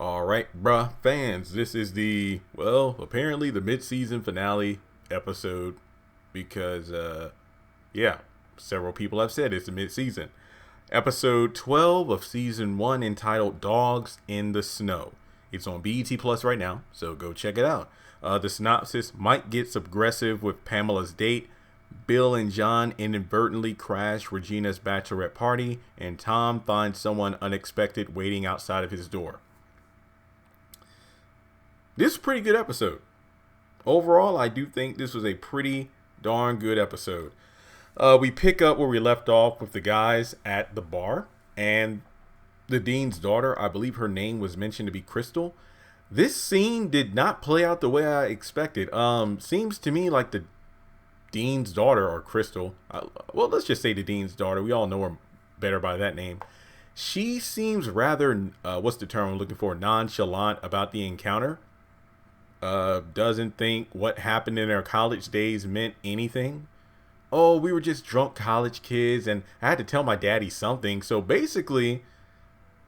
All right, bruh, fans, this is apparently the mid-season finale episode because, yeah, several people have said it's the mid-season. Episode 12 of season 1 entitled Dogs in the Snow. It's on BET Plus right now, so go check it out. The synopsis: Mike gets aggressive with Pamela's date. Bill and John inadvertently crash Regina's bachelorette party, and Tom finds someone unexpected waiting outside of his door. This is a pretty good episode. Overall, I do think this was a pretty darn good episode. We pick up where we left off with the guys at the bar, and the dean's daughter, I believe her name was mentioned to be Crystal. This scene did not play out the way I expected. Seems to me like the dean's daughter, or Crystal, well, let's just say the dean's daughter. We all know her better by that name. She seems rather, what's the term I'm looking for, nonchalant about the encounter. Doesn't think what happened in their college days meant anything. Oh, we were just drunk college kids and I had to tell my daddy something. So basically,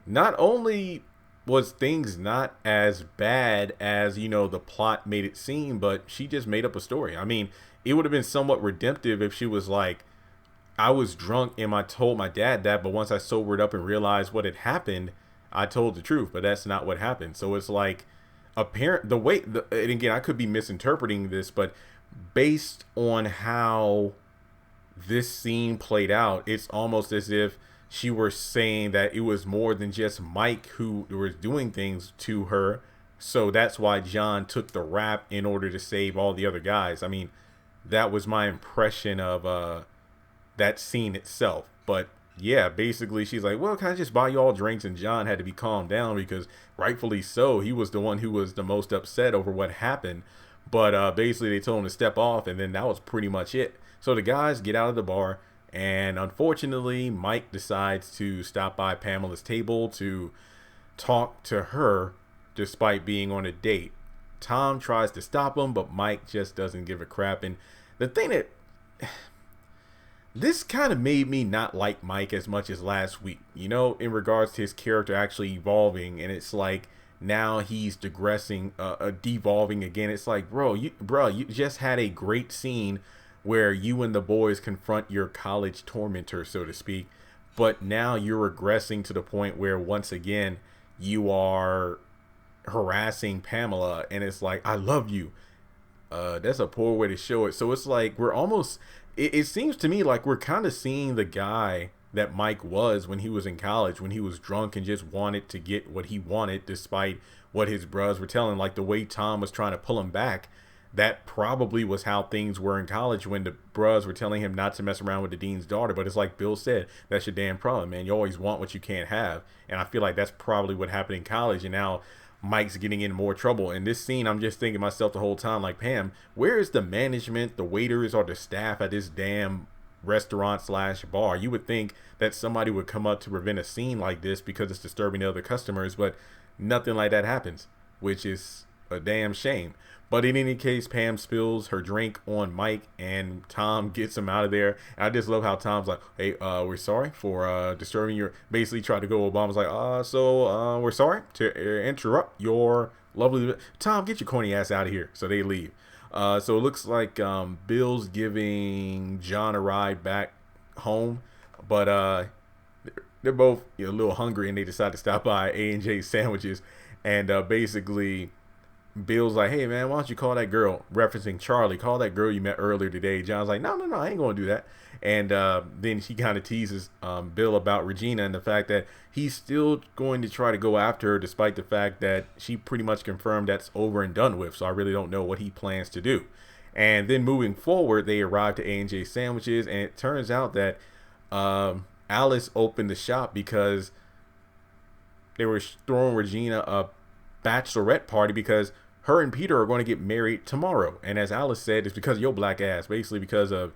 not only was things not as bad as, the plot made it seem, but she just made up a story. I mean, it would have been somewhat redemptive if she was like, I was drunk and I told my dad that, but once I sobered up and realized what had happened, I told the truth. But that's not what happened. So it's like, and again, I could be misinterpreting this, but based on how this scene played out, it's almost as if she were saying that it was more than just Mike who was doing things to her. So that's why John took the rap in order to save all the other guys. I mean, that was my impression of that scene itself. But yeah, basically she's like, well, can I just buy you all drinks? And John had to be calmed down because rightfully so, he was the one who was the most upset over what happened. But basically they told him to step off, and then that was pretty much it. So the guys get out of the bar, and unfortunately Mike decides to stop by Pamela's table to talk to her despite being on a date. Tom tries to stop him, but Mike just doesn't give a crap. And the thing that this kind of made me not like Mike as much as last week, in regards to his character actually evolving. And it's like now he's devolving again. It's like, bro, you just had a great scene where you and the boys confront your college tormentor, so to speak. But now you're regressing to the point where once again you are harassing Pamela. And it's like, I love you. That's a poor way to show it. So it's like it seems to me like we're kind of seeing the guy that Mike was when he was in college, when he was drunk and just wanted to get what he wanted despite what his bros were telling. Like the way Tom was trying to pull him back, that probably was how things were in college when the bros were telling him not to mess around with the dean's daughter. But it's like Bill said, that's your damn problem, man. You always want what you can't have. And I feel like that's probably what happened in college. And now Mike's getting in more trouble. In this scene, I'm just thinking to myself the whole time, like, Pam, where is the management, the waiters, or the staff at this damn restaurant/bar? You would think that somebody would come up to prevent a scene like this because it's disturbing to other customers, but nothing like that happens, which is a damn shame. But in any case, Pam spills her drink on Mike, and Tom gets him out of there. And I just love how Tom's like, hey, we're sorry for disturbing your, basically tried to go, Obama's like, we're sorry to interrupt your lovely, Tom, get your corny ass out of here. So they leave. So it looks like Bill's giving John a ride back home, but they're both a little hungry, and they decide to stop by A&J Sandwiches. And basically Bill's like, hey man, why don't you call that girl, referencing Charlie, call that girl you met earlier today. John's like, no, I ain't gonna do that. And then he kind of teases Bill about Regina and the fact that he's still going to try to go after her despite the fact that she pretty much confirmed that's over and done with. So I really don't know what he plans to do. And then moving forward, they arrive to A&J Sandwiches, and it turns out that Alice opened the shop because they were throwing Regina a bachelorette party because her and Peter are going to get married tomorrow. And as Alice said, it's because of your black ass, basically because of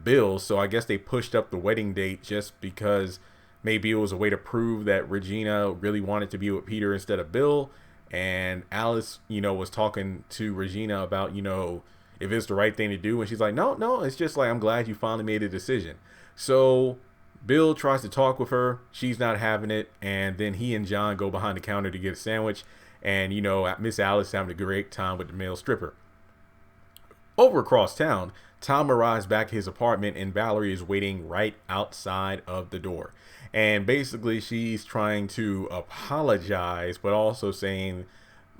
Bill. So I guess they pushed up the wedding date just because maybe it was a way to prove that Regina really wanted to be with Peter instead of Bill. And Alice, was talking to Regina about, if it's the right thing to do. And she's like, no, it's just like, I'm glad you finally made a decision. So Bill tries to talk with her. She's not having it. And then he and John go behind the counter to get a sandwich. And, Miss Alice having a great time with the male stripper. Over across town, Tom arrives back at his apartment and Valerie is waiting right outside of the door. And basically she's trying to apologize, but also saying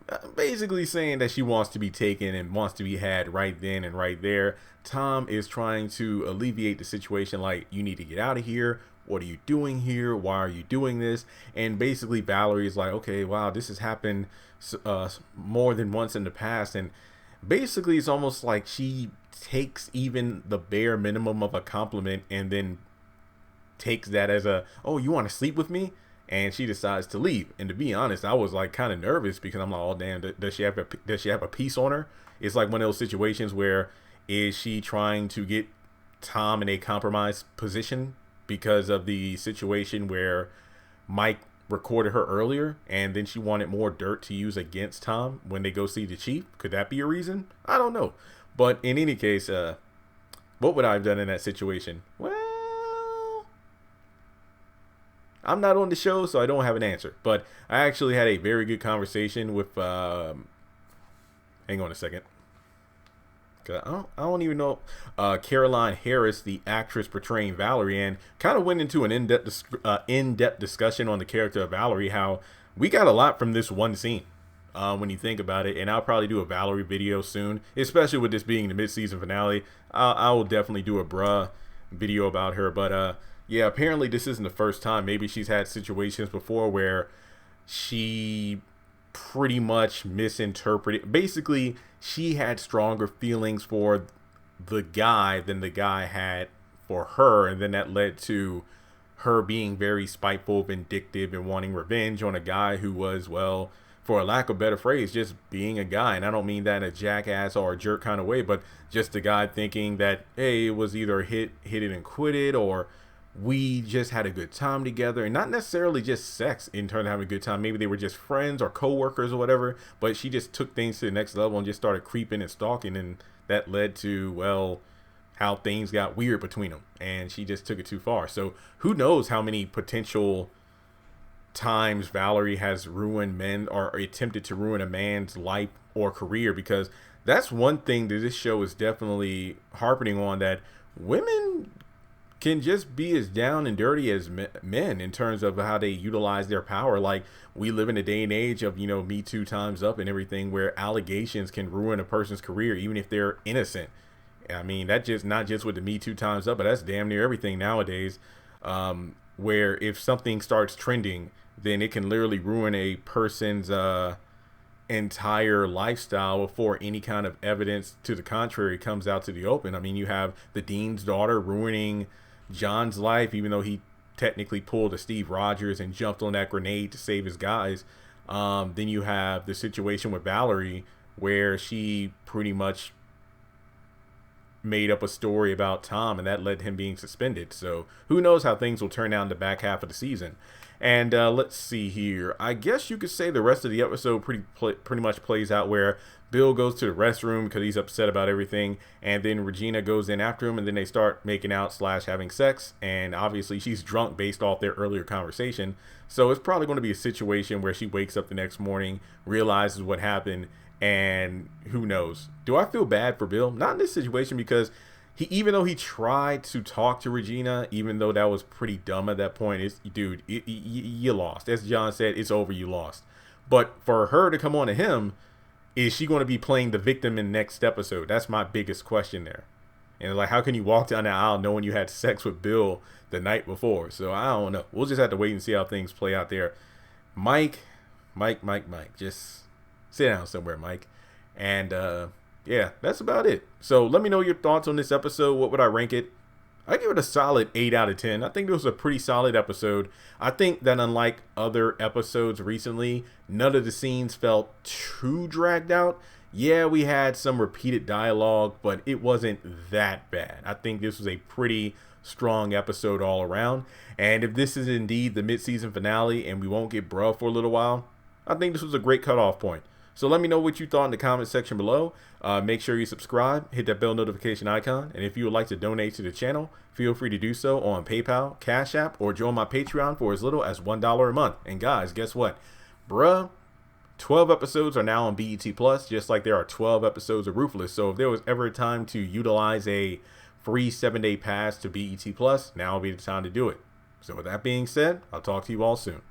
that she wants to be taken and wants to be had right then and right there. Tom is trying to alleviate the situation, like, you need to get out of here. What are you doing here? Why are you doing this? And basically Valerie is like, okay, wow, this has happened more than once in the past. And basically it's almost like she takes even the bare minimum of a compliment and then takes that as a, oh, you want to sleep with me? And she decides to leave. And to be honest, I was like kind of nervous because I'm like, oh damn, does she have a piece on her? It's like one of those situations where, is she trying to get Tom in a compromised position because of the situation where Mike recorded her earlier and then she wanted more dirt to use against Tom when they go see the chief? Could that be a reason? I don't know. But in any case, what would I have done in that situation? Well, I'm not on the show, so I don't have an answer. But I actually had a very good conversation with, hang on a second. I don't even know. Caroline Harris, the actress portraying Valerie, and kind of went into an in-depth discussion on the character of Valerie, how we got a lot from this one scene. When you think about it, and I'll probably do a Valerie video soon, especially with this being the mid-season finale. I will definitely do a video about her, but yeah, apparently this isn't the first time. Maybe she's had situations before where she pretty much misinterpreted. Basically, she had stronger feelings for the guy than the guy had for her, and then that led to her being very spiteful, vindictive, and wanting revenge on a guy who was, well, for a lack of a better phrase, just being a guy. And I don't mean that in a jackass or a jerk kind of way, but just a guy thinking that, hey, it was either hit it and quit it, or we just had a good time together, and not necessarily just sex in terms of having a good time. Maybe they were just friends or co-workers or whatever, but she just took things to the next level and just started creeping and stalking, and that led to, well, how things got weird between them, and she just took it too far. So who knows how many potential times Valerie has ruined men or attempted to ruin a man's life or career, because that's one thing that this show is definitely harping on, that women can just be as down and dirty as men in terms of how they utilize their power. Like, we live in a day and age of, Me Too times up and everything, where allegations can ruin a person's career even if they're innocent. I mean, that just not just with the Me Too times up, but that's damn near everything nowadays, where if something starts trending, then it can literally ruin a person's entire lifestyle before any kind of evidence to the contrary comes out to the open. I mean, you have the dean's daughter ruining John's life, even though he technically pulled a Steve Rogers and jumped on that grenade to save his guys. Then you have the situation with Valerie, where she pretty much made up a story about Tom, and that led to him being suspended. So who knows how things will turn out in the back half of the season. And let's see here. I guess you could say the rest of the episode pretty much plays out where Bill goes to the restroom because he's upset about everything, and then Regina goes in after him, and then they start making out / having sex, and obviously she's drunk based off their earlier conversation. So it's probably going to be a situation where she wakes up the next morning, realizes what happened, and who knows. Do I feel bad for Bill? Not in this situation, because even though he tried to talk to Regina, even though that was pretty dumb at that point, dude, you lost. As John said, it's over, you lost. But for her to come on to him, is she going to be playing the victim in the next episode? That's my biggest question there. And like, how can you walk down the aisle knowing you had sex with Bill the night before? So I don't know. We'll just have to wait and see how things play out there. Mike, just sit down somewhere, Mike. And yeah, that's about it. So let me know your thoughts on this episode. What would I rank it? I give it a solid 8 out of 10. I think it was a pretty solid episode. I think that unlike other episodes recently, none of the scenes felt too dragged out. Yeah, we had some repeated dialogue, but it wasn't that bad. I think this was a pretty strong episode all around. And if this is indeed the mid-season finale and we won't get bruh for a little while, I think this was a great cutoff point. So let me know what you thought in the comment section below. Make sure you subscribe, hit that bell notification icon, and if you would like to donate to the channel, feel free to do so on PayPal, Cash App, or join my Patreon for as little as $1 a month. And guys, guess what? Bruh, 12 episodes are now on BET Plus, just like there are 12 episodes of Ruthless. So if there was ever a time to utilize a free 7-day pass to BET Plus, now will be the time to do it. So with that being said, I'll talk to you all soon.